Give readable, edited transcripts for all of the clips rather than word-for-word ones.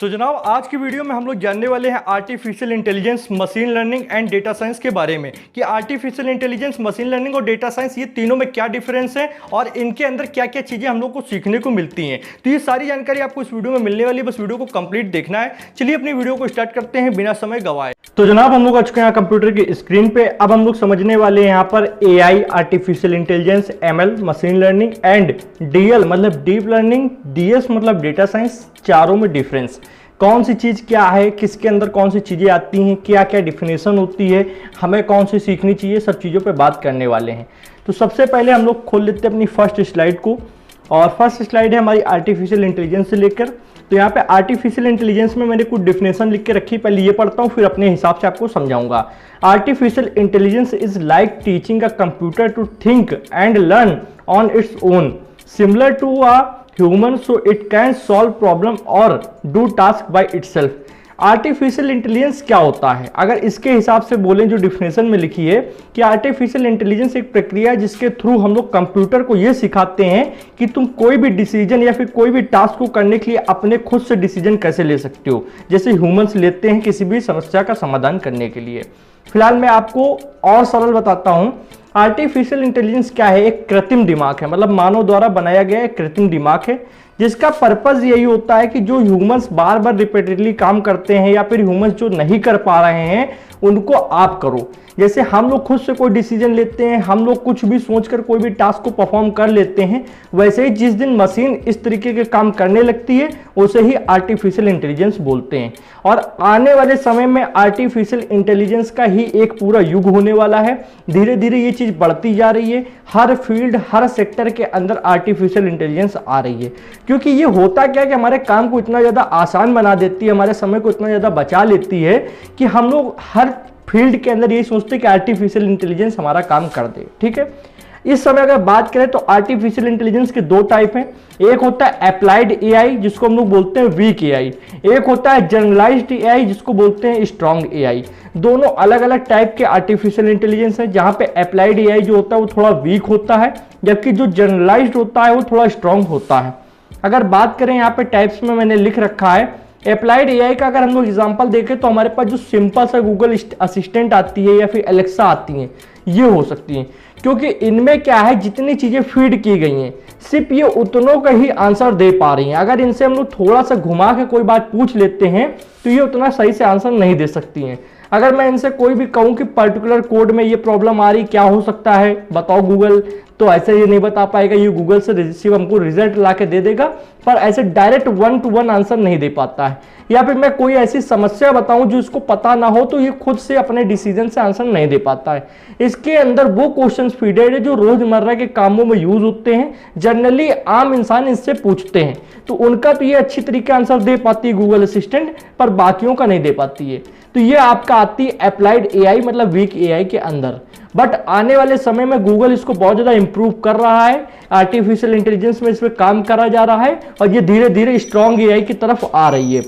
तो जनाब आज की वीडियो में हम लोग जानने वाले हैं artificial intelligence, machine learning and data science के बारे में कि आर्टिफिशियल इंटेलिजेंस, मशीन लर्निंग और डेटा साइंस ये तीनों में क्या डिफरेंस है और इनके अंदर क्या क्या चीज़ें हम लोग को सीखने को मिलती हैं। तो ये सारी जानकारी आपको इस वीडियो में मिलने वाली है, बस वीडियो को कंप्लीट देखना है। चलिए अपनी वीडियो को स्टार्ट करते हैं बिना समय गवाए। तो जनाब हम लोग आ चुके हैं कंप्यूटर की स्क्रीन पे। अब हम लोग समझने वाले हैं यहाँ पर AI artificial intelligence, ML machine learning and DL मतलब डीप लर्निंग, DS मतलब डेटा साइंस, चारों में डिफरेंस कौन सी चीज़ क्या है, किसके अंदर कौन सी चीज़ें आती हैं, क्या क्या डिफिनेशन होती है, हमें कौन सी सीखनी चाहिए, सब चीज़ों पे बात करने वाले हैं। तो सबसे पहले हम लोग खोल लेते हैं अपनी फर्स्ट स्लाइड को, और फर्स्ट स्लाइड है हमारी आर्टिफिशियल इंटेलिजेंस से लेकर। तो यहाँ पे आर्टिफिशियल इंटेलिजेंस में मैंने कुछ डिफिनेशन लिख के रखी, पहले ये पढ़ता हूँ फिर अपने हिसाब से आपको समझाऊंगा। Artificial intelligence is like teaching a computer to think and learn on its own, similar to a human so it can solve problem और do task by itself. Artificial intelligence क्या होता है, अगर इसके हिसाब से बोलें जो डिफिनेशन में लिखी है कि आर्टिफिशियल इंटेलिजेंस एक प्रक्रिया है जिसके थ्रू हम लोग कंप्यूटर को ये सिखाते हैं कि तुम कोई भी डिसीजन या फिर कोई भी टास्क को करने के लिए अपने खुद से डिसीजन कैसे ले सकते हो, जैसे ह्यूमंस लेते हैं किसी भी समस्या का समाधान करने के लिए। फिलहाल मैं आपको और सरल बताता हूँ। आर्टिफिशियल इंटेलिजेंस क्या है, एक कृत्रिम दिमाग है, मतलब मानव द्वारा बनाया गया एक कृत्रिम दिमाग है जिसका पर्पस यही होता है कि जो ह्यूमंस बार बार रिपीटेडली काम करते हैं या फिर ह्यूमंस जो नहीं कर पा रहे हैं उनको आप करो। जैसे हम लोग खुद से कोई डिसीजन लेते हैं, हम लोग कुछ भी सोचकर कोई भी टास्क को परफॉर्म कर लेते हैं, वैसे ही जिस दिन मशीन इस तरीके के काम करने लगती है उसे ही आर्टिफिशियल इंटेलिजेंस बोलते हैं। और आने वाले समय में आर्टिफिशियल इंटेलिजेंस का ही एक पूरा युग होने वाला है। धीरे धीरे ये चीज़ बढ़ती जा रही है, हर फील्ड हर सेक्टर के अंदर आर्टिफिशियल इंटेलिजेंस आ रही है। क्योंकि ये होता क्या है कि हमारे काम को इतना ज़्यादा आसान बना देती है, हमारे समय को इतना ज़्यादा बचा लेती है कि हम लोग हर फील्ड के अंदर यही सोचते हैं कि आर्टिफिशियल इंटेलिजेंस हमारा काम कर दे। ठीक है, इस समय अगर बात करें तो आर्टिफिशियल इंटेलिजेंस के दो टाइप हैं। एक होता है अप्लाइड AI जिसको हम लोग बोलते हैं वीक AI, एक होता है जनरलाइज्ड AI जिसको बोलते हैं स्ट्रॉन्ग AI। दोनों अलग अलग टाइप के आर्टिफिशियल इंटेलिजेंस है, जहां पे अप्लाइड AI जो होता है वो थोड़ा वीक होता है, जबकि जो जनरलाइज्ड होता है वो थोड़ा स्ट्रॉन्ग होता है। अगर बात करें यहाँ पे टाइप्स में मैंने लिख रखा है अप्लाइड AI का, अगर हम लोग एग्जांपल देखें तो हमारे पास जो सिंपल सा गूगल असिस्टेंट आती है या फिर एलेक्सा आती है, ये हो सकती हैं। क्योंकि इनमें क्या है, जितनी चीज़ें फीड की गई हैं सिर्फ ये उतनों का ही आंसर दे पा रही हैं। अगर इनसे हम लोग थोड़ा सा घुमा के कोई बात पूछ लेते हैं तो ये उतना सही से आंसर नहीं दे सकती हैं। अगर मैं इनसे कोई भी कहूँ कि पर्टिकुलर कोड में ये प्रॉब्लम आ रही, क्या हो सकता है बताओ गूगल, तो ऐसे ये नहीं बता पाएगा। ये गूगल से सिर्फ हमको रिजल्ट ला के दे देगा, पर ऐसे डायरेक्ट 1 to 1 आंसर नहीं दे पाता है। या फिर मैं कोई ऐसी समस्या बताऊं जो इसको पता ना हो तो ये खुद से अपने डिसीजन से आंसर नहीं दे पाता है। इसके अंदर वो क्वेश्चंस फीडेड है जो रोजमर्रा के कामों में यूज होते हैं, जनरली आम इंसान इससे पूछते हैं, तो उनका तो ये अच्छी तरीके आंसर दे पाती है गूगल असिस्टेंट, पर बाकियों का नहीं दे पाती है। तो ये आपका आती है अप्लाइड AI मतलब वीक AI के अंदर। बट आने वाले समय में गूगल इसको बहुत ज़्यादा इंप्रूव कर रहा है, आर्टिफिशियल इंटेलिजेंस में इस पर काम करा जा रहा है और ये धीरे धीरे स्ट्रॉन्ग AI की तरफ आ रही है।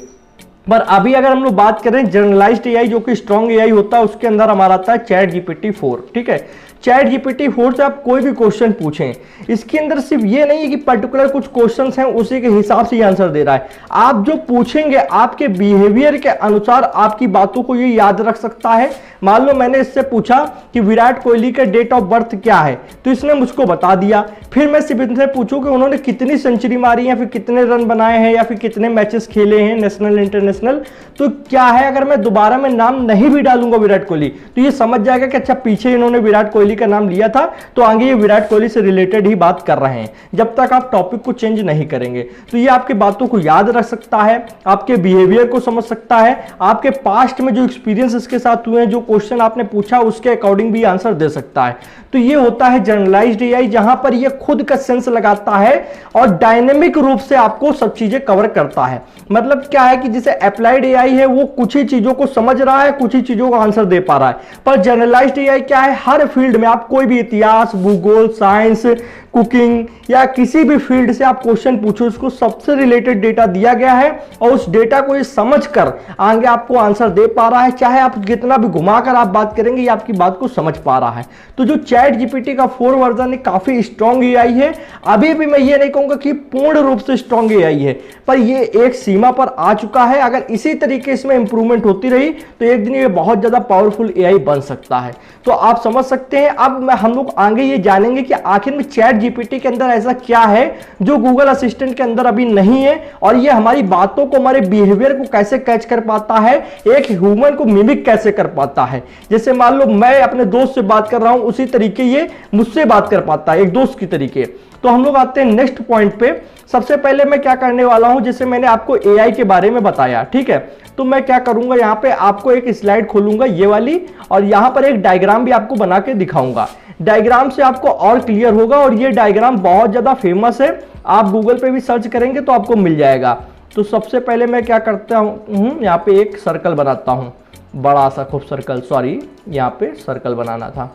पर अभी अगर हम लोग बात करें जनरलाइज्ड AI जो कि स्ट्रॉन्ग AI होता है, उसके अंदर हमारा आता है ChatGPT-4। ठीक है, ChatGPT-4 से आप कोई भी क्वेश्चन पूछें, इसके अंदर सिर्फ ये नहीं है कि पर्टिकुलर कुछ क्वेश्चंस हैं उसी के हिसाब से ये आंसर दे रहा है। आप जो पूछेंगे आपके बिहेवियर के अनुसार आपकी बातों को ये याद रख सकता है। मान लो मैंने इससे पूछा कि विराट कोहली का डेट ऑफ बर्थ क्या है, तो इसने मुझको बता दिया। फिर मैं सिर्फ इनसे पूछूं कि उन्होंने कितनी सेंचुरी मारी है, फिर कितने रन बनाए हैं या फिर कितने मैचेस खेले हैं नेशनल इंटरनेशनल, तो क्या है अगर मैं दोबारा में नाम नहीं भी डालूंगा विराट कोहली तो ये समझ जाएगा कि अच्छा पीछे इन्होंने विराट कोहली का नाम लिया था तो आगे ये विराट कोहली से रिलेटेड ही बात कर रहे हैं, जब तक आप टॉपिक को चेंज नहीं करेंगे। तो ये आपकी बातों को याद रख सकता है, आपके बिहेवियर को समझ सकता है, आपके पास्ट में जो एक्सपीरियंस इसके साथ हुए हैं, जो क्वेश्चन आपने पूछा उसके अकॉर्डिंग भी आंसर दे सकता है। तो ये होता है जनरलाइज्ड AI, जहां पर ये खुद का सेंस लगाता है और डायनेमिक रूप से आपको सब चीजें कवर करता है। मतलब क्या है कि जैसे अप्लाइड AI है वो कुछ ही चीजों को समझ रहा है, कुछ ही चीजों का आंसर दे पा रहा है, पर जनरलाइज्ड AI क्या है, हर फील्ड में आप कोई भी इतिहास, भूगोल, साइंस, कुकिंग या किसी भी फील्ड से आप क्वेश्चन पूछो, उसको सबसे रिलेटेड डेटा दिया गया है और उस डेटा को ये समझकर आगे आपको आंसर दे पा रहा है। चाहे आप जितना भी घुमाकर आप बात करेंगे, ये आपकी बात को समझ पा रहा है। तो जो चैट जीपीटी का 4 वर्जन है, काफी स्ट्रॉन्ग एआई है। अभी भी मैं ये नहीं कहूंगा कि पूर्ण रूप से स्ट्रॉन्ग एआई है, पर ये एक सीमा पर आ चुका है। अगर इसी तरीके इसमें इंप्रूवमेंट होती रही तो एक दिन ये बहुत ज्यादा पावरफुल एआई बन सकता है। तो आप समझ सकते हैं। अब हम लोग आगे ये जानेंगे कि आखिर में चैट जीपीटी के अंदर ऐसा क्या है जो गूगल असिस्टेंट के अंदर अभी नहीं है, और ये हमारी बातों को, हमारे बिहेवियर को कैसे कैच कर पाता है, एक ह्यूमन को मिमिक कैसे कर पाता है। जैसे मान लो मैं अपने दोस्त से बात कर रहा हूं, उसी तरीके ये मुझसे बात कर पाता है, एक दोस्त की तरीके। तो हम लोग आते हैं नेक्स्ट पॉइंट पे। सबसे पहले मैं क्या करने वाला हूं, जैसे मैंने आपको एआई के बारे में बताया, ठीक है, तो मैं क्या करूंगा, यहां पे आपको एक स्लाइड खोलूंगा ये वाली, और यहां पर एक डायग्राम भी आपको बना के दिखाऊंगा। डायग्राम से आपको और क्लियर होगा, और ये डायग्राम बहुत ज्यादा फेमस है, आप गूगल पे भी सर्च करेंगे तो आपको मिल जाएगा। तो सबसे पहले मैं क्या करता हूं, यहाँ पे एक सर्कल बनाता हूं, बड़ा सा खूब सर्कल, सॉरी यहाँ पे सर्कल बनाना था,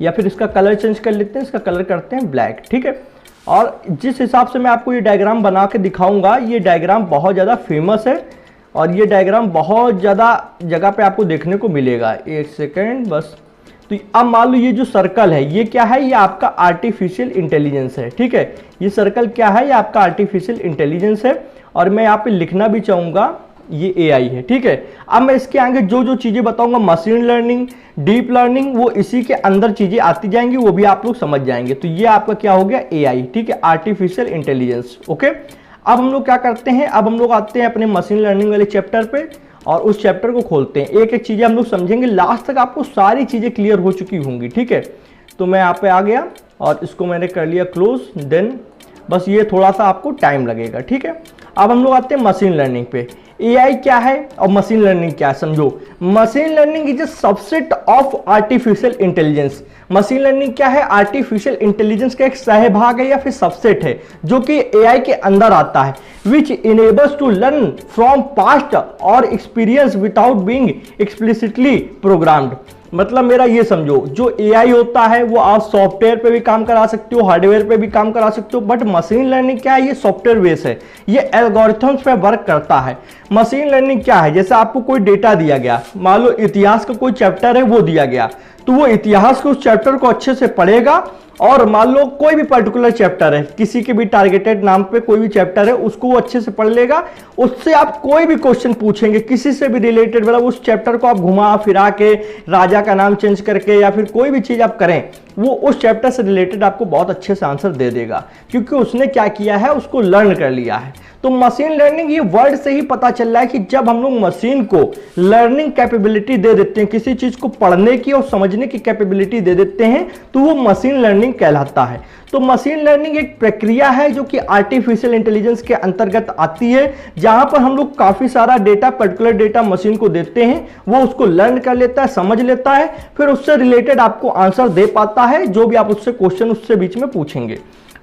या फिर इसका कलर चेंज कर लेते हैं, इसका कलर करते हैं ब्लैक, ठीक है। और जिस हिसाब से मैं आपको ये डायग्राम बना के दिखाऊंगा, ये डायग्राम बहुत ज़्यादा फेमस है और ये डायग्राम बहुत ज़्यादा जगह पे आपको देखने को मिलेगा। एक सेकेंड बस। तो अब मान लो ये जो सर्कल है ये क्या है, ये आपका आर्टिफिशियल इंटेलिजेंस है, ठीक है। ये सर्कल क्या है, ये आपका आर्टिफिशियल इंटेलिजेंस है, और मैं यहाँ पे लिखना भी चाहूँगा ये एआई है, ठीक है। अब मैं इसके आगे जो जो चीजें बताऊंगा, मशीन लर्निंग, डीप लर्निंग, वो इसी के अंदर चीजें आती जाएंगी, वो भी आप लोग समझ जाएंगे। तो ये आपका क्या हो गया, एआई, ठीक है, आर्टिफिशियल इंटेलिजेंस, ओके। अब हम लोग क्या करते हैं, अब हम लोग आते हैं अपने मशीन लर्निंग वाले चैप्टर पे, और उस चैप्टर को खोलते हैं। एक एक चीजें हम लोग समझेंगे, लास्ट तक आपको सारी चीजें क्लियर हो चुकी होंगी, ठीक है। तो मैं यहाँ पे आ गया और इसको मैंने कर लिया क्लोज, देन बस ये थोड़ा सा आपको टाइम लगेगा, ठीक है। अब हम लोग आते हैं मशीन लर्निंग पे। एआई क्या है और मशीन लर्निंग क्या है, समझो। Machine learning is a subset of artificial intelligence. Machine learning क्या है, आर्टिफिशियल इंटेलिजेंस का एक सहभाग है या फिर सबसेट है जो कि एआई के अंदर आता है, which enables to learn from past और experience without being explicitly programmed. मतलब मेरा ये समझो, जो एआई होता है वो आप सॉफ्टवेयर पे भी काम करा सकते हो, हार्डवेयर पे भी काम करा सकते हो, बट मशीन लर्निंग क्या है, ये सॉफ्टवेयर बेस है, ये एल्गोरिथम्स पे वर्क करता है। मशीन लर्निंग क्या है, जैसे आपको कोई डेटा दिया गया, मान लो इतिहास का कोई चैप्टर है वो दिया गया, तो वो इतिहास के उस चैप्टर को अच्छे से पढ़ेगा, और मान लो कोई भी पर्टिकुलर चैप्टर है, किसी के भी टारगेटेड नाम पे कोई भी चैप्टर है, उसको वो अच्छे से पढ़ लेगा। उससे आप कोई भी क्वेश्चन पूछेंगे किसी से भी रिलेटेड, मतलब उस चैप्टर को आप घुमा फिरा के, राजा का नाम चेंज करके, या फिर कोई भी चीज आप करें, वो उस चैप्टर से रिलेटेड आपको बहुत अच्छे से आंसर दे देगा, क्योंकि उसने क्या किया है, उसको लर्न कर लिया है। तो मशीन लर्निंग, ये वर्ड से ही पता चल रहा है कि जब हम लोग मशीन को लर्निंग कैपेबिलिटी दे देते हैं, किसी चीज को पढ़ने की और समझने की कैपेबिलिटी दे देते हैं, तो वो मशीन लर्निंग कहलाता है। तो मशीन लर्निंग एक प्रक्रिया है जो कि आर्टिफिशियल इंटेलिजेंस के अंतर्गत आती है, जहां पर हम लोग काफी सारा डेटा, पर्टिकुलर डेटा मशीन को देते हैं, वो उसको लर्न कर लेता है, समझ लेता है, फिर उससे रिलेटेड आपको आंसर दे पाता है, जो भी आप उससे क्वेश्चन उससे बीच में पूछेंगे।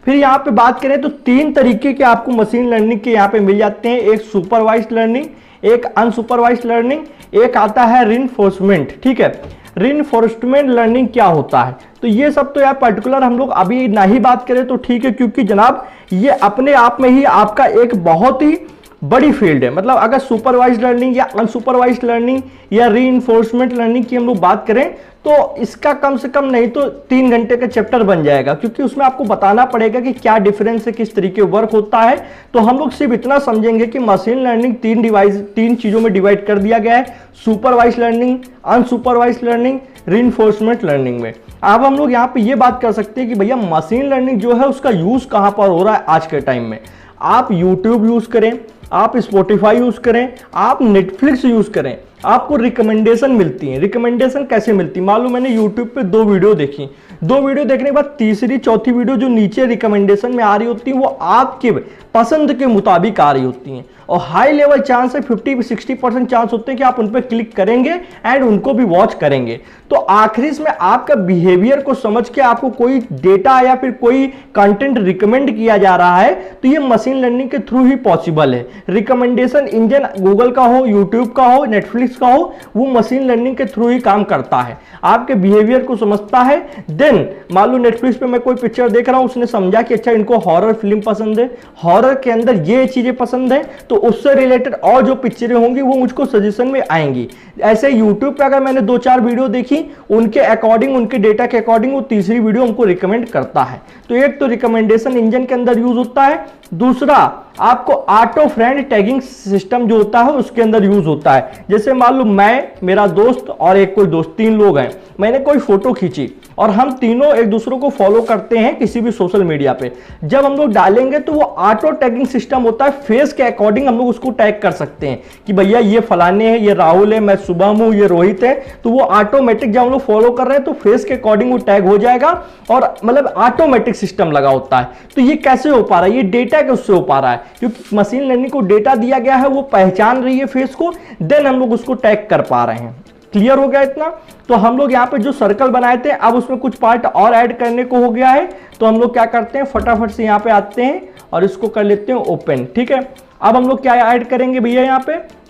फिर यहाँ पे बात करें तो 3 तरीके के आपको मशीन लर्निंग के यहाँ पे मिल जाते हैं, एक सुपरवाइज्ड लर्निंग, एक अनसुपरवाइज्ड लर्निंग, एक आता है रिइंफोर्समेंट, ठीक है। रिइंफोर्समेंट लर्निंग क्या होता है, तो ये सब तो यार पर्टिकुलर हम लोग अभी नहीं बात करें तो ठीक है, क्योंकि जनाब ये अपने आप में ही आपका एक बहुत ही बड़ी फील्ड है। मतलब अगर सुपरवाइज्ड लर्निंग या अनसुपरवाइज्ड लर्निंग या रीइंफोर्समेंट लर्निंग की हम लोग बात करें तो इसका कम से कम नहीं तो 3 घंटे का चैप्टर बन जाएगा, क्योंकि उसमें आपको बताना पड़ेगा कि क्या डिफरेंस है, किस तरीके वर्क होता है। तो हम लोग सिर्फ इतना समझेंगे कि मशीन लर्निंग 3 चीजों में डिवाइड कर दिया गया है, supervised learning, unsupervised learning, reinforcement learning में। अब हम लोग यहाँ पे ये बात कर सकते हैं कि भैया मशीन लर्निंग जो है उसका यूज कहाँ पर हो रहा है आज के टाइम में। आप यूट्यूब यूज करें, आप स्पॉटिफाई यूज करें, आप नेटफ्लिक्स यूज करें, आपको रिकमेंडेशन मिलती है। रिकमेंडेशन कैसे मिलती है, मान लो मैंने यूट्यूब पे 2 वीडियो देखी, 2 वीडियो देखने के बाद तीसरी चौथी वीडियो जो नीचे रिकमेंडेशन में आ रही होती है वो आपके पसंद के मुताबिक आ रही होती हैं, और हाई लेवल चांस है, 50-60% चांस होते हैं कि आप उन पर क्लिक करेंगे एंड उनको भी वॉच करेंगे। तो आखिरी में आपका बिहेवियर को समझ के आपको कोई डेटा या फिर कोई कंटेंट रिकमेंड किया जा रहा है, तो ये मशीन लर्निंग के थ्रू ही पॉसिबल है। रिकमेंडेशन इंजन गूगल का हो, यूट्यूब का हो, नेटफ्लिक्स का हो, वो मशीन लर्निंग के थ्रू ही काम करता है, आपके बिहेवियर को समझता है। देन मान लो नेटफ्लिक्स पे मैं कोई पिक्चर देख रहा हूं, उसने समझा कि अच्छा इनको हॉरर फिल्म पसंद है, हॉरर के अंदर ये चीजें पसंद है, तो उससे रिलेटेड और जो पिक्चरें होंगी वो मुझको सजेशन में आएंगी। ऐसे यूट्यूब पे अगर मैंने 2-4 वीडियो देखी, उनके अकॉर्डिंग, उनके डेटा के अकॉर्डिंग वो तीसरी वीडियो हमको रिकमेंड करता है। तो एक तो रिकमेंडेशन इंजन के अंदर यूज होता है, दूसरा आपको ऑटो फ्रेंड टैगिंग सिस्टम जो होता है उसके अंदर यूज होता है। जैसे मान लो मैं, मेरा दोस्त और एक कोई दोस्त, 3 लोग हैं, मैंने कोई फोटो खींची और हम तीनों एक दूसरे को फॉलो करते हैं किसी भी सोशल मीडिया पे, जब हम लोग डालेंगे तो वो ऑटो टैगिंग सिस्टम होता है, फेस के अकॉर्डिंग हम लोग उसको टैग कर सकते हैं कि भैया ये फलाने हैं, ये राहुल है, मैं शुभम हूं, ये रोहित है। तो वो ऑटोमेटिक जब हम लोग फॉलो कर रहे हैं तो फेस के अकॉर्डिंग वो टैग हो जाएगा और मतलब ऑटोमेटिक सिस्टम लगा होता है। तो ये कैसे हो पा रहा है? ये डेटा के उससे हो पा रहा है, क्योंकि मशीन लर्निंग को डेटा दिया गया है, वो पहचान रही है फेस को, देन हम लोग उसको टैग कर पा रहे हैं। क्लियर हो गया इतना? तो हम लोग यहाँ पे जो सर्कल बनाए थे, अब उसमें कुछ पार्ट और ऐड करने को हो गया है, तो हम लोग क्या करते हैं, फटाफट से यहाँ पे आते हैं और इसको कर लेते हैं ओपन। ठीक है, अब हम लोग क्या ऐड करेंगे भैया,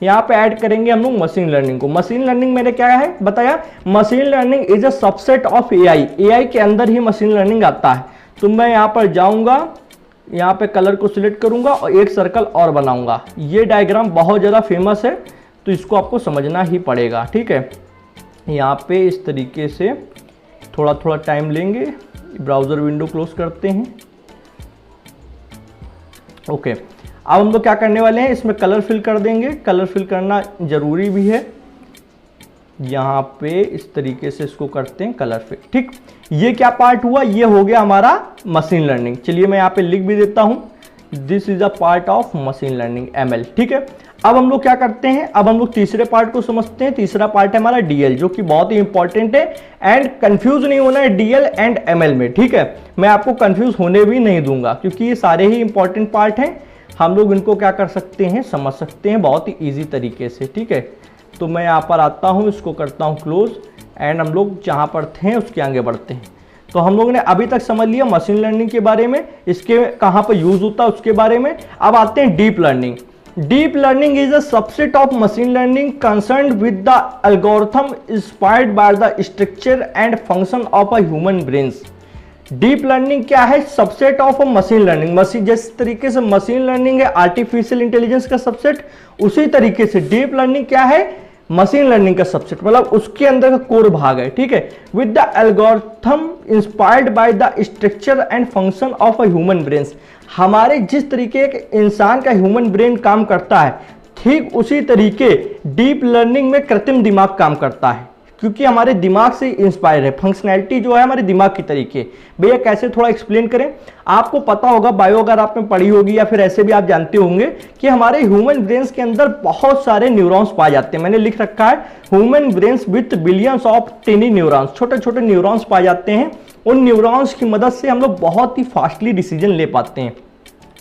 यहाँ पे ऐड करेंगे हम लोग मशीन लर्निंग को। मशीन लर्निंग मैंने क्या है बताया, machine learning is a subset of AI. AI के अंदर ही मशीन लर्निंग आता है। तो मैं यहाँ पर जाऊंगा, यहाँ पे कलर को सिलेक्ट करूंगा और एक सर्कल और बनाऊंगा। ये डायग्राम बहुत ज़्यादा फेमस है, तो इसको आपको समझना ही पड़ेगा। ठीक है, यहाँ पे इस तरीके से थोड़ा थोड़ा टाइम लेंगे, ब्राउज़र विंडो क्लोज करते हैं। ओके, अब हम लोग क्या करने वाले हैं, इसमें कलर फिल कर देंगे। कलर फिल करना ज़रूरी भी है। यहाँ पे इस तरीके से इसको करते हैं कलर फिल। ठीक, ये क्या पार्ट हुआ, ये हो गया हमारा मशीन लर्निंग। चलिए मैं यहाँ पे लिख भी देता हूँ, this is a part of machine learning ML। ठीक है, अब हम लोग क्या करते हैं, अब हम लोग तीसरे पार्ट को समझते हैं। तीसरा पार्ट है हमारा DL, जो कि बहुत ही इंपॉर्टेंट है एंड कंफ्यूज नहीं होना है DL एंड ML में। ठीक है, मैं आपको कंफ्यूज होने भी नहीं दूंगा, क्योंकि ये सारे ही इंपॉर्टेंट पार्ट हैं। हम लोग इनको क्या कर सकते हैं, समझ सकते हैं बहुत ही ईजी तरीके से। ठीक है, तो मैं यहाँ पर आता हूँ, इसको करता हूँ क्लोज एंड हम लोग जहाँ पर थे उसके आगे बढ़ते हैं। तो हम लोगों ने अभी तक समझ लिया मशीन लर्निंग के बारे में, इसके कहाँ पर यूज होता है उसके बारे में। अब आते हैं deep learning. Deep learning is a subset of machine learning concerned with the algorithm inspired by the structure and function of a human brains. Deep learning क्या है, subset of machine learning. Machine जिस तरीके से machine learning है artificial intelligence का subset, उसी तरीके से डीप लर्निंग क्या है, मशीन लर्निंग का सबसेट, मतलब उसके अंदर का कोर भाग है। ठीक है, with the algorithm inspired by the structure and function of a human brains. हमारे जिस तरीके के इंसान का ह्यूमन ब्रेन काम करता है, ठीक उसी तरीके डीप लर्निंग में कृत्रिम दिमाग काम करता है, क्योंकि हमारे दिमाग से इंस्पायर है। फंक्शनैलिटी जो है हमारे दिमाग की तरीके। भैया कैसे, थोड़ा एक्सप्लेन करें। आपको पता होगा, बायो अगर आपने पढ़ी होगी या फिर ऐसे भी आप जानते होंगे कि हमारे ह्यूमन ब्रेन्स के अंदर बहुत सारे न्यूरॉन्स पाए जाते हैं। मैंने लिख रखा है human brains with billions of टिनी neurons. छोटे छोटे न्यूरॉन्स पाए जाते हैं। उन न्यूरॉन्स की मदद से हम लोग बहुत ही फास्टली डिसीजन ले पाते हैं।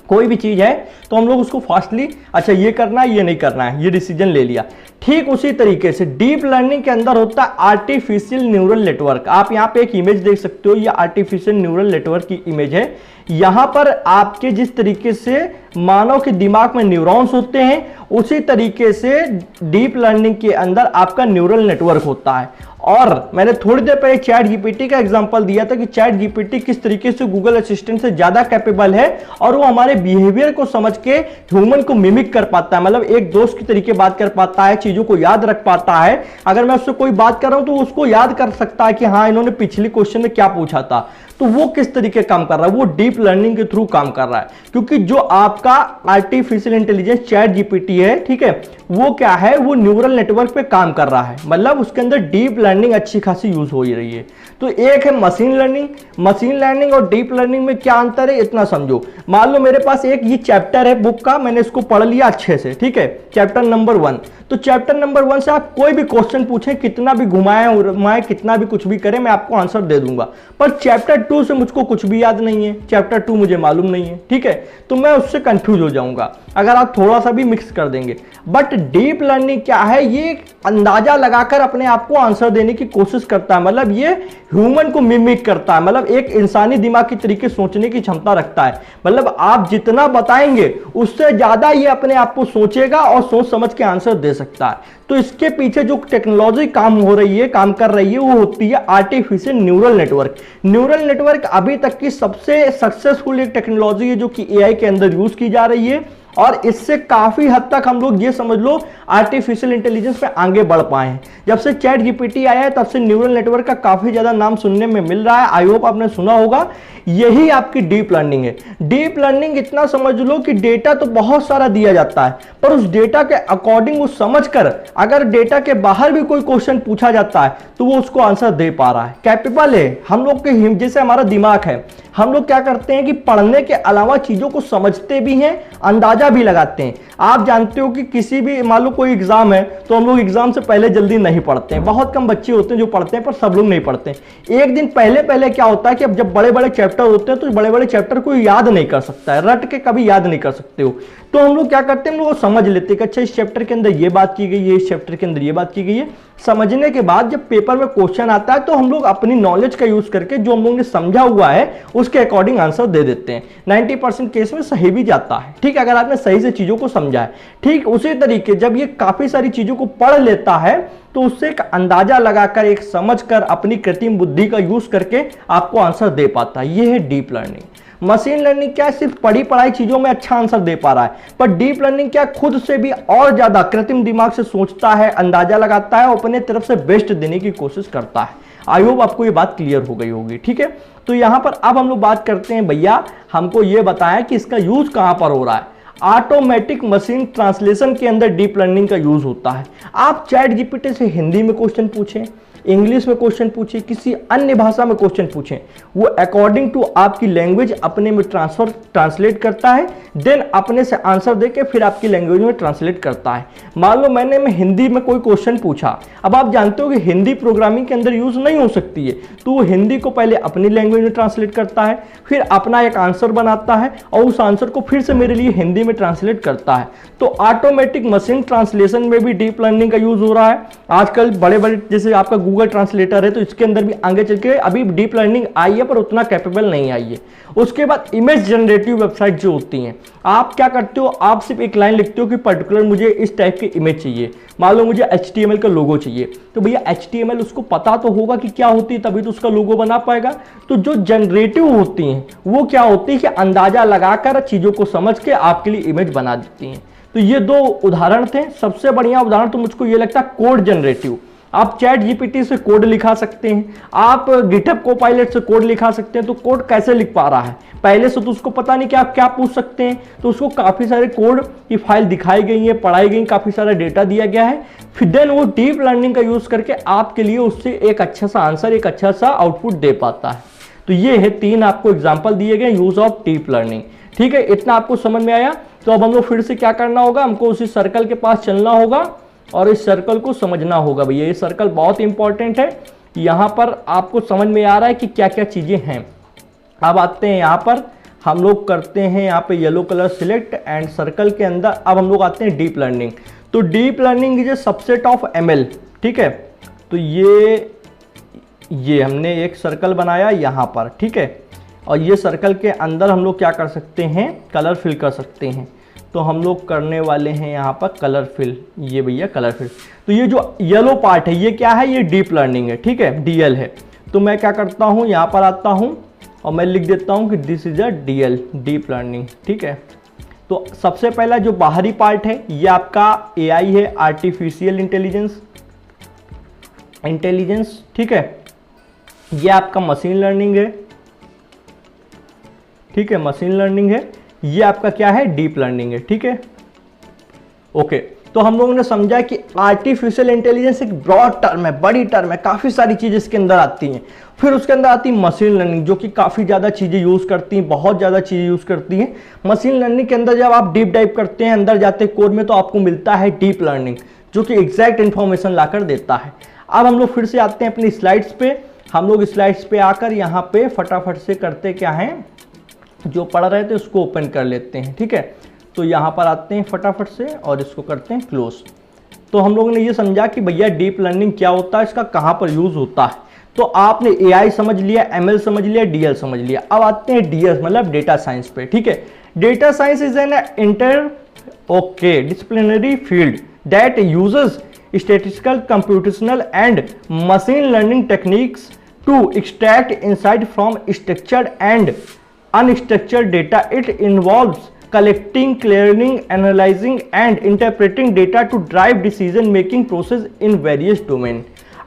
कोई भी चीज़ है तो हम लोग उसको फास्टली, अच्छा ये करना है, ये नहीं करना है, ये डिसीजन ले लिया। ठीक उसी तरीके से डीप लर्निंग के अंदर होता है आर्टिफिशियल न्यूरल नेटवर्क। आप यहाँ पे एक इमेज देख सकते हो, ये आर्टिफिशियल न्यूरल नेटवर्क की इमेज है। यहाँ पर आपके जिस तरीके से मानव के दिमाग में न्यूरॉन्स होते हैं, उसी तरीके से डीप लर्निंग के अंदर आपका न्यूरल नेटवर्क होता है। और मैंने थोड़ी देर पहले चैट जीपीटी का एग्जांपल दिया था कि चैट जीपीटी किस तरीके से गूगल असिस्टेंट से ज्यादा कैपेबल है और वो हमारे बिहेवियर को समझ के ह्यूमन को मिमिक कर पाता है, मतलब एक दोस्त की तरीके बात कर पाता है, चीजों को याद रख पाता है। अगर मैं उससे कोई बात कर रहा हूं तो उसको याद कर सकता है कि हाँ इन्होंने पिछले क्वेश्चन में क्या पूछा था। तो वो किस तरीके काम कर रहा है, वो डीप लर्निंग के थ्रू काम कर रहा है। क्योंकि जो आपका आर्टिफिशियल इंटेलिजेंस चैट जीपीटी है, ठीक है, वो क्या है, वो न्यूरल नेटवर्क पे काम कर रहा है, मतलब उसके अंदर डीप लर्निंग अच्छी खासी यूज हो ही रही है। तो एक है मशीन लर्निंग। मशीन लर्निंग और डीप लर्निंग में क्या अंतर है, इतना समझो। मान लो मेरे पास एक ये चैप्टर है बुक का, मैंने इसको पढ़ लिया अच्छे से, ठीक है, चैप्टर नंबर 1। तो चैप्टर नंबर 1 से आप कोई भी क्वेश्चन पूछें, कितना भी घुमाएं कितना भी कुछ भी करें, मैं आपको आंसर दे दूंगा। पर चैप्टर 2 से मुझको कुछ भी याद नहीं है, चैप्टर 2 मुझे मालूम नहीं है, ठीक है, तो मैं उससे कंफ्यूज हो जाऊंगा अगर आप थोड़ा सा भी मिक्स कर देंगे। बट डीप लर्निंग क्या है, ये अंदाजा लगाकर अपने आप को आंसर देने की कोशिश करता है, मतलब ये ह्यूमन को मिमिक करता है, मतलब एक इंसानी दिमाग की तरीके सोचने की क्षमता रखता है। मतलब आप जितना बताएंगे उससे ज्यादा ये अपने आप को सोचेगा और सोच समझ के आंसर दे सकता है। तो इसके पीछे जो टेक्नोलॉजी काम कर रही है वो होती है artificial neural network. Neural network अभी तक की सबसे सक्सेसफुल एक टेक्नोलॉजी है जो कि एआई के अंदर यूज की जा रही है, और इससे काफी हद तक हम लोग ये समझ लो आर्टिफिशियल इंटेलिजेंस पे आगे बढ़ पाए हैं। जब से चैट जीपीटी आया है तब से न्यूरल नेटवर्क का काफी ज्यादा नाम सुनने में मिल रहा है, आई होप आपने सुना होगा। यही आपकी डीप लर्निंग है। डीप लर्निंग इतना समझ लो कि डेटा तो बहुत सारा दिया जाता है, पर उस डेटा के अकॉर्डिंग वो समझकर अगर डेटा के बाहर भी कोई क्वेश्चन पूछा जाता है तो वो उसको आंसर दे पा रहा है, कैपेबल है। हम लोग के जैसे हमारा दिमाग है, हम लोग क्या करते हैं कि पढ़ने के अलावा चीजों को समझते भी हैं, अंदाजा भी लगाते हैं। आप जानते हो कि किसी भी मान लो कोई एग्जाम है तो हम लोग एग्जाम से पहले जल्दी नहीं पढ़ते हैं, बहुत कम बच्चे होते हैं जो पढ़ते हैं, पर सब लोग नहीं पढ़ते हैं। एक दिन पहले क्या होता है कि अब जब बड़े बड़े चैप्टर होते हैं तो बड़े बड़े चैप्टर को याद नहीं कर सकता है, रट के कभी याद नहीं कर सकते हो, तो हम लोग क्या करते हैं, हम लोग समझ लेते हैं कि अच्छा इस चैप्टर के अंदर ये बात की गई है, इस चैप्टर के अंदर ये बात की गई है। समझने के बाद जब पेपर में क्वेश्चन आता है तो हम लोग अपनी नॉलेज का यूज करके जो हम लोग ने समझा हुआ है उसके अकॉर्डिंग आंसर दे देते हैं। 90% केस में सही भी जाता है, ठीक है, अगर आपने सही से चीजों को समझा है। ठीक उसी तरीके जब ये काफी सारी चीजों को पढ़ लेता है तो उससे एक अंदाजा लगाकर, एक समझकर, अपनी कृत्रिम बुद्धि का यूज करके आपको आंसर दे पाता है। ये है डीप लर्निंग। मशीन लर्निंग क्या है, सिर्फ पढ़ी पढ़ाई चीजों में अच्छा आंसर दे पा रहा है, पर डीप लर्निंग क्या खुद से भी और ज्यादा कृत्रिम दिमाग से सोचता है, अंदाजा लगाता है और अपने तरफ से बेस्ट देने की कोशिश करता है। आई होप आपको ये बात क्लियर हो गई होगी, ठीक है। तो यहां पर अब हम लोग बात करते हैं, भैया हमको ये बताया कि इसका यूज कहां पर हो रहा है। ऑटोमेटिक मशीन ट्रांसलेशन के अंदर डीप लर्निंग का यूज होता है। आप चैट जीपीटी से हिंदी में क्वेश्चन पूछें, इंग्लिश में क्वेश्चन पूछे, किसी अन्य भाषा में क्वेश्चन पूछें, वो अकॉर्डिंग टू आपकी लैंग्वेज अपने में ट्रांसलेट करता है, देन अपने से आंसर देके फिर आपकी लैंग्वेज में ट्रांसलेट करता है। मान लो मैंने हिंदी में कोई क्वेश्चन पूछा, अब आप जानते हो कि हिंदी प्रोग्रामिंग के अंदर यूज नहीं हो सकती है, तो वो हिंदी को पहले अपनी लैंग्वेज में ट्रांसलेट करता है, फिर अपना एक आंसर बनाता है और उस आंसर को फिर से मेरे लिए हिंदी में ट्रांसलेट करता है। तो ऑटोमेटिक मशीन ट्रांसलेशन में भी डीप लर्निंग का यूज हो रहा है। आजकल बड़े बड़े जैसे आपका गूगल ट्रांसलेटर है, तो इसके अंदर भी आगे चल के अभी डीप लर्निंग आई है, पर उतना कैपेबल नहीं आई है। उसके बाद इमेज जनरेटिव वेबसाइट जो होती हैं, आप क्या करते हो, आप सिर्फ एक लाइन लिखते हो कि पर्टिकुलर मुझे इस टाइप की इमेज चाहिए, मान लो मुझे HTML का लोगो चाहिए, तो भैया HTML उसको पता तो होगा कि क्या होती है, तभी तो उसका लोगो बना पाएगा। तो जो जनरेटिव होती हैं वो क्या होती है कि अंदाजा लगाकर चीजों को समझ के आपके लिए इमेज बना देती हैं। तो ये दो उदाहरण थे। सबसे बढ़िया उदाहरण तो मुझको ये लगता है कोड जनरेटिव। आप चैट जीपीटी से कोड लिखा सकते हैं, आप गिटहब कोपायलट से कोड लिखा सकते हैं। तो कोड कैसे लिख पा रहा है, पहले से तो उसको पता नहीं कि आप क्या पूछ सकते हैं, तो उसको काफी सारे कोड की फाइल दिखाई गई है, पढ़ाई गई, काफी सारा डेटा दिया गया है, फिर देन वो डीप लर्निंग का यूज करके आपके लिए उससे एक अच्छा सा आंसर, एक अच्छा सा आउटपुट दे पाता है। तो ये है 3 आपको एग्जाम्पल दिए गए यूज ऑफ डीप लर्निंग, ठीक है। इतना आपको समझ में आया। तो अब हम लोग फिर से क्या करना होगा, हमको उसी सर्कल के पास चलना होगा और इस सर्कल को समझना होगा। भैया ये सर्कल बहुत इंपॉर्टेंट है, यहाँ पर आपको समझ में आ रहा है कि क्या क्या चीजें हैं। अब आते हैं यहाँ पर, हम लोग करते हैं यहाँ पे yellow colour select and circle के अंदर अब हम लोग आते हैं डीप लर्निंग। तो deep learning is a subset of ML, ठीक है। तो ये हमने एक सर्कल बनाया यहाँ पर, ठीक है, और ये सर्कल के अंदर हम लोग क्या कर सकते हैं, कलर फिल कर सकते हैं। तो हम लोग करने वाले हैं यहाँ पर कलर फिल, ये भैया कलर फिल। तो ये जो येलो पार्ट है ये क्या है, ये डीप लर्निंग है, ठीक है, DL है। तो मैं क्या करता हूँ, यहाँ पर आता हूँ और मैं लिख देता हूँ कि this is a DL, deep learning, ठीक है। तो सबसे पहला जो बाहरी पार्ट है ये आपका AI है, आर्टिफिशियल इंटेलिजेंस, ठीक है। ये आपका मशीन लर्निंग है, ठीक है, मशीन लर्निंग है। ये आपका क्या है, डीप लर्निंग है, ठीक है, ओके। तो हम लोगों ने समझा कि आर्टिफिशियल इंटेलिजेंस एक ब्रॉड टर्म है, बड़ी टर्म है, काफी सारी चीजें इसके अंदर आती हैं। फिर उसके अंदर आती है मशीन लर्निंग, जो कि काफी ज्यादा चीजें यूज करती हैं, बहुत ज्यादा चीजें यूज करती हैं। मशीन लर्निंग के अंदर जब आप डीप डाइव करते हैं, अंदर जाते हैं कोड में, तो आपको मिलता है डीप लर्निंग, जो कि एग्जैक्ट इन्फॉर्मेशन लाकर देता है। अब हम लोग फिर से आते हैं अपनी स्लाइड्स पे। हम लोग स्लाइड्स पे आकर यहाँ पे फटाफट से करते क्या हैं, जो पढ़ रहे थे उसको ओपन कर लेते हैं, ठीक है। तो यहाँ पर आते हैं फटाफट से और इसको करते हैं क्लोज। तो हम लोगों ने ये समझा कि भैया डीप लर्निंग क्या होता है, इसका कहाँ पर यूज़ होता है। तो आपने AI समझ लिया, ML समझ लिया, DL समझ लिया। अब आते हैं DS मतलब डेटा साइंस पे, ठीक है। Data science is an disciplinary field that uses statistical, computational and machine learning techniques to extract insight from structured and unstructured data. It involves collecting, clearing, analyzing and interpreting data to drive decision making process in various domain.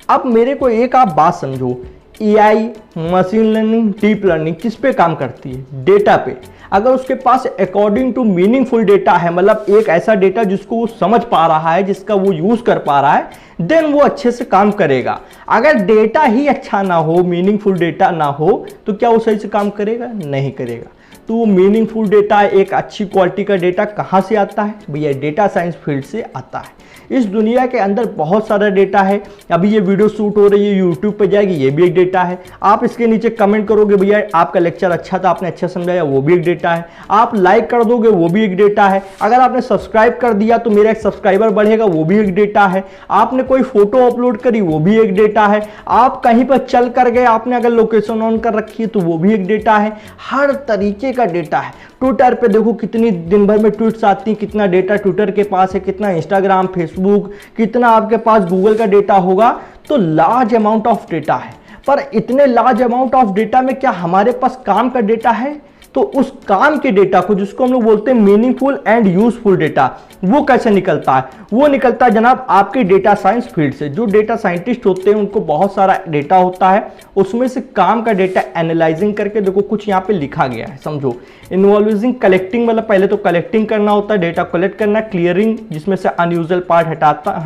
अब मेरे को एक आप बात समझो, AI, machine learning, deep learning किस पे काम करती है? डेटा पे। अगर उसके पास अकॉर्डिंग टू मीनिंगफुल डेटा है, मतलब एक ऐसा डेटा जिसको वो समझ पा रहा है, जिसका वो यूज कर पा रहा है, देन वो अच्छे से काम करेगा। अगर डेटा ही अच्छा ना हो, मीनिंगफुल डेटा ना हो, तो क्या वो सही से काम करेगा? नहीं करेगा। तो मीनिंगफुल डेटा, एक अच्छी क्वालिटी का डेटा कहाँ से आता है? भैया डेटा साइंस फील्ड से आता है। इस दुनिया के अंदर बहुत सारा डेटा है। अभी ये वीडियो शूट हो रही है, यूट्यूब पे जाएगी, ये भी एक डेटा है। आप इसके नीचे कमेंट करोगे भैया आपका लेक्चर अच्छा था, आपने अच्छा समझाया, वो भी एक डेटा है। आप लाइक कर दोगे, वो भी एक डेटा है। अगर आपने सब्सक्राइब कर दिया तो मेरा एक सब्सक्राइबर बढ़ेगा, वो भी एक डेटा है। आपने कोई फोटो अपलोड करी, वो भी एक डेटा है। आप कहीं पर चल कर गए, आपने अगर लोकेशन ऑन कर रखी है तो वो भी एक डेटा है। हर तरीके का डेटा है। ट्विटर पे देखो कितनी दिन भर में ट्वीट्स आती हैं, कितना डेटा ट्विटर के पास है, कितना इंस्टाग्राम, फेसबुक, कितना आपके पास गूगल का डेटा होगा। तो लार्ज अमाउंट ऑफ डेटा है। पर इतने लार्ज अमाउंट ऑफ डेटा में क्या हमारे पास काम का डेटा है? तो उस काम के डेटा को, जिसको हम लोग बोलते हैं मीनिंगफुल एंड यूजफुल डेटा, वो कैसे निकलता है? वो निकलता है जनाब आपके डेटा साइंस फील्ड से। जो डेटा साइंटिस्ट होते हैं उनको बहुत सारा डेटा होता है, उसमें से काम का डेटा एनालाइजिंग करके, देखो कुछ यहाँ पे लिखा गया है, समझो। इन्वॉल्विंग कलेक्टिंग, मतलब पहले तो कलेक्टिंग करना होता है, डेटा कलेक्ट करना, क्लियरिंग जिसमें से अनयूजुअल पार्ट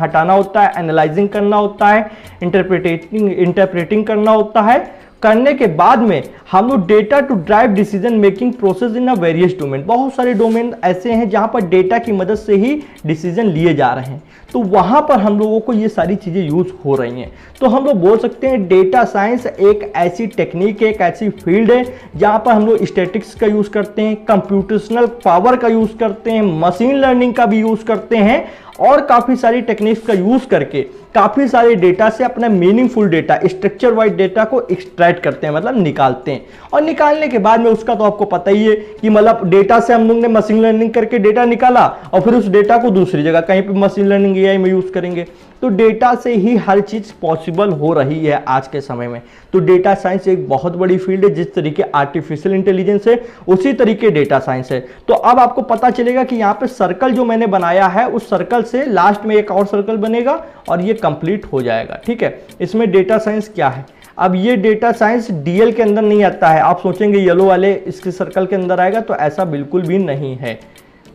हटाना होता है, एनालाइजिंग करना होता है, इंटरप्रेटिंग करना होता है। करने के बाद में हम लोग data to drive decision making process in a various domain. बहुत सारे डोमेन ऐसे हैं जहां पर डेटा की मदद से ही डिसीजन लिए जा रहे हैं, तो वहां पर हम लोगों को ये सारी चीजें यूज हो रही हैं। तो हम लोग बोल सकते हैं डेटा साइंस एक ऐसी टेक्निक है, एक ऐसी फील्ड है जहां पर हम लोग स्टैटिस्टिक्स का यूज करते हैं, कंप्यूटेशनल पावर का यूज करते हैं, मशीन लर्निंग का भी यूज करते हैं, और काफी सारी टेक्निक्स का यूज करके काफी सारे डेटा से अपना meaningful data, structure wise data को एक्सट्रैक्ट करते हैं, मतलब निकालते हैं। और निकालने के बाद में उसका तो आपको पता ही है कि मतलब डेटा से हम लोग ने मशीन लर्निंग करके डेटा निकाला और फिर उस डेटा को दूसरी जगह कहीं पे मशीन लर्निंग AI में यूज करेंगे। तो डेटा से ही हर चीज पॉसिबल हो रही है आज के समय में। तो डेटा साइंस एक बहुत बड़ी फील्ड है। जिस तरीके आर्टिफिशियल इंटेलिजेंस है उसी तरीके डेटा साइंस है। तो अब आपको पता चलेगा कि यहाँ पे सर्कल जो मैंने बनाया है, उस सर्कल से लास्ट में एक और सर्कल बनेगा और ये कंप्लीट हो जाएगा, ठीक है। इसमें डेटा साइंस क्या है? अब ये डेटा साइंस DL के अंदर नहीं आता है। आप सोचेंगे येलो वाले इसके सर्कल के अंदर आएगा, तो ऐसा बिल्कुल भी नहीं है।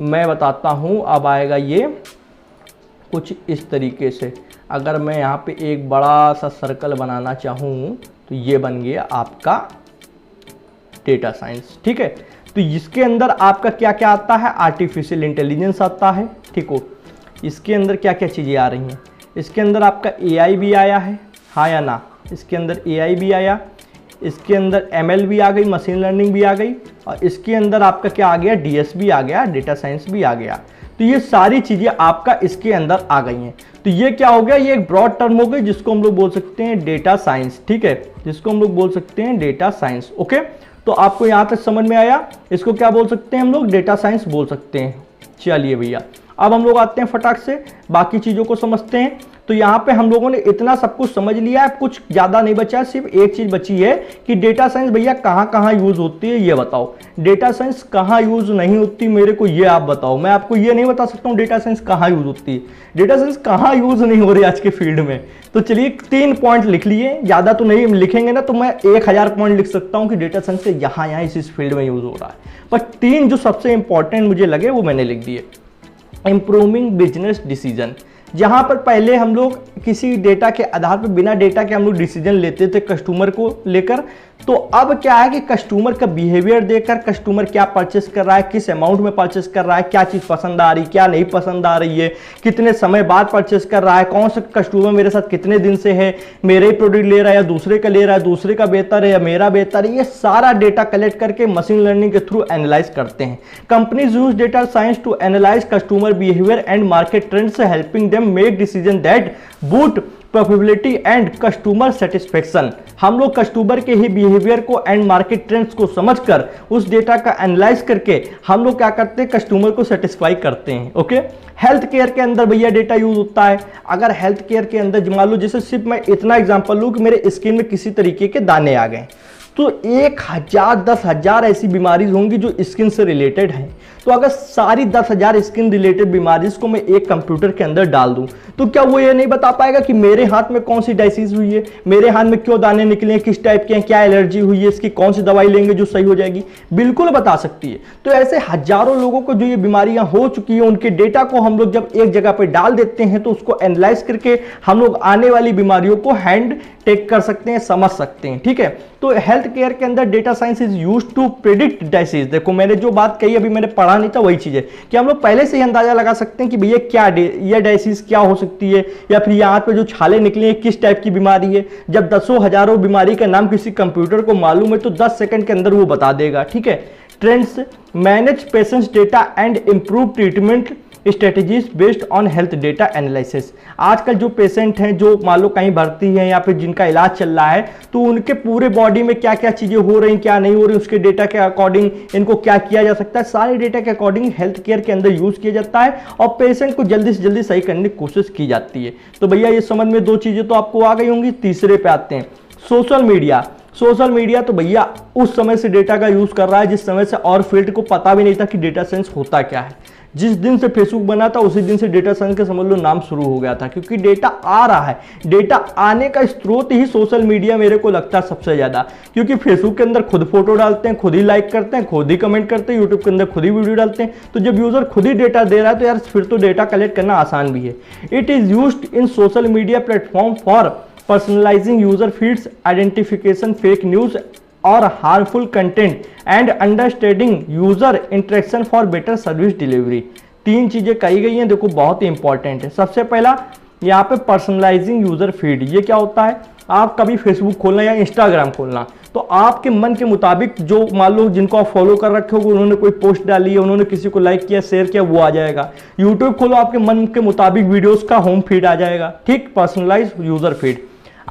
मैं बताता हूं, अब आएगा ये कुछ इस तरीके से। अगर मैं यहाँ पे एक बड़ा सा सर्कल बनाना चाहूँ तो ये बन गया आपका डेटा साइंस, ठीक है। तो इसके अंदर आपका क्या क्या आता है? आर्टिफिशियल इंटेलिजेंस आता है, ठीक हो। इसके अंदर क्या क्या चीज़ें आ रही हैं? इसके अंदर आपका AI भी आया है, हाँ या ना? इसके अंदर AI भी आया, इसके अंदर ML भी आ गई, मशीन लर्निंग भी आ गई, और इसके अंदर आपका क्या आ गया? DS भी आ गया, डेटा साइंस भी आ गया। तो ये सारी चीज़ें आपका इसके अंदर आ गई हैं। तो ये क्या हो गया? ये एक ब्रॉड टर्म हो गई जिसको हम लोग बोल सकते हैं डेटा साइंस, ठीक है, जिसको हम लोग बोल सकते हैं डेटा साइंस। ओके, तो आपको यहाँ तक समझ में आया? इसको क्या बोल सकते हैं हम लोग? डेटा साइंस बोल सकते हैं। चलिए भैया, अब हम लोग आते हैं फटाक से बाकी चीज़ों को समझते हैं। तो यहाँ पे हम लोगों ने इतना सब कुछ समझ लिया है, कुछ ज़्यादा नहीं बचा है। सिर्फ एक चीज़ बची है कि डेटा साइंस भैया कहाँ कहाँ यूज़ होती है, ये बताओ। डेटा साइंस कहाँ यूज़ नहीं होती, मेरे को ये आप बताओ। मैं आपको ये नहीं बता सकता हूँ डेटा साइंस कहाँ यूज़ होती है। डेटा साइंस कहाँ यूज़ नहीं हो रही आज के फील्ड में। तो चलिए 3 पॉइंट लिख लिए, ज़्यादा तो नहीं लिखेंगे ना तो मैं 1000 पॉइंट लिख सकता हूँ कि डेटा साइंस से यहाँ इस फील्ड में यूज़ हो रहा है। पर 3 जो सबसे इंपॉर्टेंट मुझे लगे वो मैंने लिख दिए। इम्प्रूविंग बिजनेस डिसीजन, जहाँ पर पहले हम लोग किसी डेटा के आधार पर, बिना डेटा के हम लोग डिसीजन लेते थे कस्टमर को लेकर, तो अब क्या है कि कस्टमर का बिहेवियर देखकर कस्टमर क्या परचेस कर रहा है, किस अमाउंट में परचेस कर रहा है, क्या चीज़ पसंद आ रही, क्या नहीं पसंद आ रही है, कितने समय बाद परचेस कर रहा है, कौन सा कस्टमर मेरे साथ कितने दिन से है, मेरे ही प्रोडक्ट ले रहा है या दूसरे का ले रहा है, दूसरे का बेहतर है या मेरा बेहतर है, ये सारा डेटा कलेक्ट करके मशीन लर्निंग के थ्रू एनालाइज करते हैं। Companies use data science to analyse customer behaviour and market trends, helping them make decision that boost profitability and customer satisfaction. हम लोग कस्टमर के ही बिहेवियर को एंड मार्केट ट्रेंड्स को समझकर उस डेटा का एनालाइज करके हम लोग क्या करते हैं, कस्टमर को सेटिस्फाई करते हैं। ओके, हेल्थ केयर के अंदर भैया डेटा यूज होता है। अगर हेल्थ केयर के अंदर मान लो जैसे सिर्फ मैं इतना एग्जांपल लूं कि मेरे स्किन में किसी तरीके के दाने आ गए, तो 1000 10,000 ऐसी बीमारी होंगी जो स्किन से रिलेटेड हैं। तो अगर सारी 10,000 स्किन रिलेटेड बीमारीज को मैं एक कंप्यूटर के अंदर डाल दूं, तो क्या वो ये नहीं बता पाएगा कि मेरे हाथ में कौन सी डिसीज हुई है, मेरे हाथ में क्यों दाने निकले हैं, किस टाइप के हैं, क्या एलर्जी हुई है, इसकी कौन सी दवाई लेंगे जो सही हो जाएगी? बिल्कुल बता सकती है। तो ऐसे हजारों लोगों को जो ये बीमारियां हो चुकी हैं, उनके डेटा को हम लोग जब एक जगह पर डाल देते हैं तो उसको एनालाइज करके हम लोग आने वाली बीमारियों को हैंड टेक कर सकते हैं, समझ सकते हैं। ठीक है, तो हेल्थ केयर के अंदर data science is used to predict disease. देखो मैंने जो बात कही अभी मैंने पढ़ा नहीं था, वही चीज है कि हम लोग पहले से ही अंदाजा लगा सकते हैं कि भैया क्या ये डिसीज क्या हो सकती है, या फिर यहाँ पे जो छाले निकले हैं किस टाइप की बीमारी है। जब दसों हजारों बीमारी का नाम किसी कंप्यूटर को मालूम है तो 10 सेकंड के अंदर वो बता देगा। ठीक है, trends, manage patients data and improve treatment strategies based on health data analysis. आजकल जो पेशेंट हैं जो मान लो कहीं भर्ती हैं या फिर जिनका इलाज चल रहा है, तो उनके पूरे बॉडी में क्या क्या चीज़ें हो रही क्या नहीं हो रही, उसके डेटा के अकॉर्डिंग इनको क्या किया जा सकता है, सारे डेटा के अकॉर्डिंग हेल्थ केयर के अंदर यूज किया जाता है और पेशेंट को जल्दी से जल्दी सही करने की कोशिश की जाती है। तो भैया ये समझ में 2 चीज़ें तो आपको आ गई होंगी। तीसरे पे आते हैं, सोशल मीडिया। सोशल मीडिया तो भैया उस समय से डेटा का यूज कर रहा है जिस समय से और फील्ड को पता भी नहीं था कि डेटा साइंस होता क्या है। जिस दिन से फेसबुक बना था उसी दिन से डेटा साइंस का समझ लो नाम शुरू हो गया था, क्योंकि डेटा आ रहा है। डेटा आने का स्रोत ही सोशल मीडिया मेरे को लगता है सबसे ज्यादा, क्योंकि फेसबुक के अंदर खुद फोटो डालते हैं, खुद ही लाइक करते हैं, खुद ही कमेंट करते हैं, यूट्यूब के अंदर खुद ही वीडियो डालते हैं। तो जब यूजर खुद ही डेटा दे रहा है तो यार फिर तो डेटा कलेक्ट करना आसान भी है। It is used in social media platform for personalising user feeds, identification fake news और harmful content and understanding user interaction for better service delivery. 3 चीजें कही गई हैं, देखो बहुत ही इंपॉर्टेंट है। सबसे पहला यहाँ पे पर्सनलाइजिंग यूजर फीड। ये क्या होता है, आप कभी फेसबुक खोलना या इंस्टाग्राम खोलना तो आपके मन के मुताबिक जो मान लो जिनको आप फॉलो कर रखे हो उन्होंने कोई पोस्ट डाली है, उन्होंने किसी को लाइक किया, शेयर किया, वो आ जाएगा। यूट्यूब खोलो, आपके मन के मुताबिक वीडियोस का होम फीड आ जाएगा। ठीक, personalise user feed.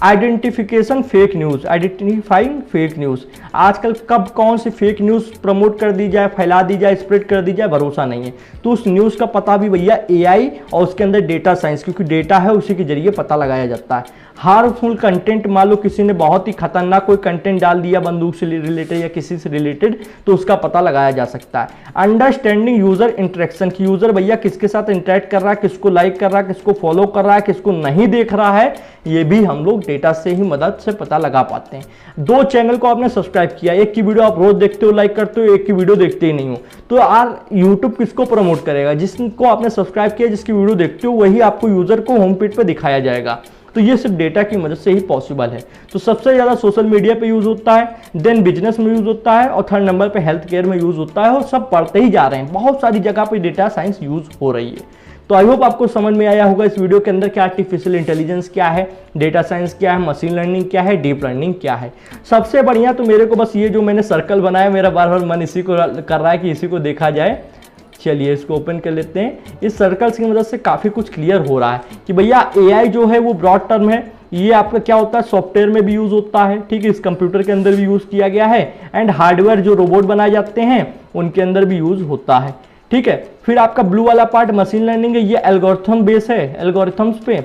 Identification fake news, identifying fake news. आजकल कब कौन सी फेक न्यूज प्रमोट कर दी जाए, फैला दी जाए, स्प्रेड कर दी जाए, भरोसा नहीं है। तो उस न्यूज का पता भी भैया एआई और उसके अंदर डेटा साइंस, क्योंकि डेटा है उसी के जरिए पता लगाया जाता है। हार्मफुल कंटेंट, मान लो किसी ने बहुत ही खतरनाक कोई कंटेंट डाल दिया बंदूक से रिलेटेड या किसी से रिलेटेड, तो उसका पता लगाया जा सकता है। अंडरस्टैंडिंग यूजर इंटरेक्शन की, यूजर भैया किसके साथ इंटरेक्ट कर रहा है, किसको लाइक कर रहा है, किसको फॉलो कर रहा है, किसको नहीं देख रहा है, ये भी हम लोग डेटा से ही मदद से पता लगा पाते हैं। 2 चैनल को आपने सब्सक्राइब किया, एक की वीडियो आप रोज देखते हो, लाइक करते हो, एक की वीडियो देखते ही नहीं हो, तो यार यूट्यूब किसको प्रमोट करेगा? जिसको आपने सब्सक्राइब किया, जिसकी वीडियो देखते हो, वही आपको यूजर को होम पेज पे दिखाया जाएगा। तो ये सिर्फ डेटा की मदद से ही पॉसिबल है। तो सबसे ज्यादा सोशल मीडिया पे यूज होता है, देन बिजनेस में यूज होता है, और 3rd नंबर पे हेल्थ केयर में यूज होता है। और सब पढ़ते ही जा रहे हैं, बहुत सारी जगह पे डेटा साइंस यूज हो रही है। तो आई होप आपको समझ में आया होगा इस वीडियो के अंदर कि आर्टिफिशियल इंटेलिजेंस क्या है, डेटा साइंस क्या है, मशीन लर्निंग क्या है, डीप लर्निंग क्या है। सबसे बढ़िया तो मेरे को बस ये जो मैंने सर्कल बनाया, मेरा बार बार मन इसी को कर रहा है कि इसी को देखा जाए। चलिए इसको ओपन कर लेते हैं। इस सर्कल्स की मदद से काफ़ी कुछ क्लियर हो रहा है कि भैया एआई जो है वो ब्रॉड टर्म है। ये आपका क्या होता है, सॉफ्टवेयर में भी यूज होता है, ठीक है, इस कंप्यूटर के अंदर भी यूज किया गया है, एंड हार्डवेयर जो रोबोट बनाए जाते हैं उनके अंदर भी यूज होता है। ठीक है, फिर आपका ब्लू वाला पार्ट मशीन लर्निंग है, ये एल्गोरिथम बेस है, एल्गोरिथम्स पे।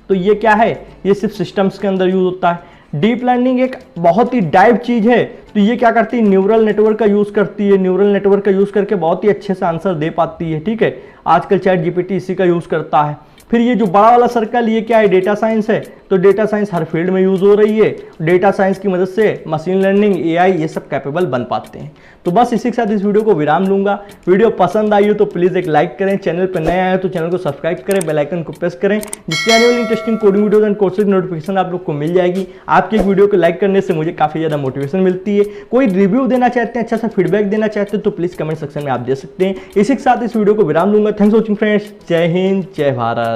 तो ये क्या है, ये सिर्फ सिस्टम्स के अंदर यूज होता है। डीप लर्निंग एक बहुत ही डाइव चीज है, तो ये क्या करती है, न्यूरल नेटवर्क का यूज करती है, न्यूरल नेटवर्क का यूज करके बहुत ही अच्छे से आंसर दे पाती है। ठीक है, आजकल चैट जीपीटी इसी का यूज करता है। फिर ये जो बड़ा वाला सर्कल ये क्या है, डेटा साइंस है। तो डेटा साइंस हर फील्ड में यूज हो रही है। डेटा साइंस की मदद से मशीन लर्निंग, एआई ये सब कैपेबल बन पाते हैं। तो बस इसी के साथ इस वीडियो को विराम लूंगा। वीडियो पसंद आई हो तो प्लीज़ एक लाइक करें, चैनल पर नए आए हो तो चैनल को सब्सक्राइब करें, बेल आइकन को प्रेस करें, जिससे आने वाली interesting coding videos and courses notification आप लोग को मिल जाएगी। आपकी एक वीडियो को लाइक करने से मुझे काफ़ी ज़्यादा मोटिवेशन मिलती है। कोई रिव्यू देना चाहते हैं, अच्छा सा फीडबैक देना चाहते हैं तो प्लीज़ कमेंट सेक्शन में आप दे सकते हैं। इसी के साथ इस वीडियो को विराम लूंगा। Thanks for watching friends. जय हिंद, जय भारत।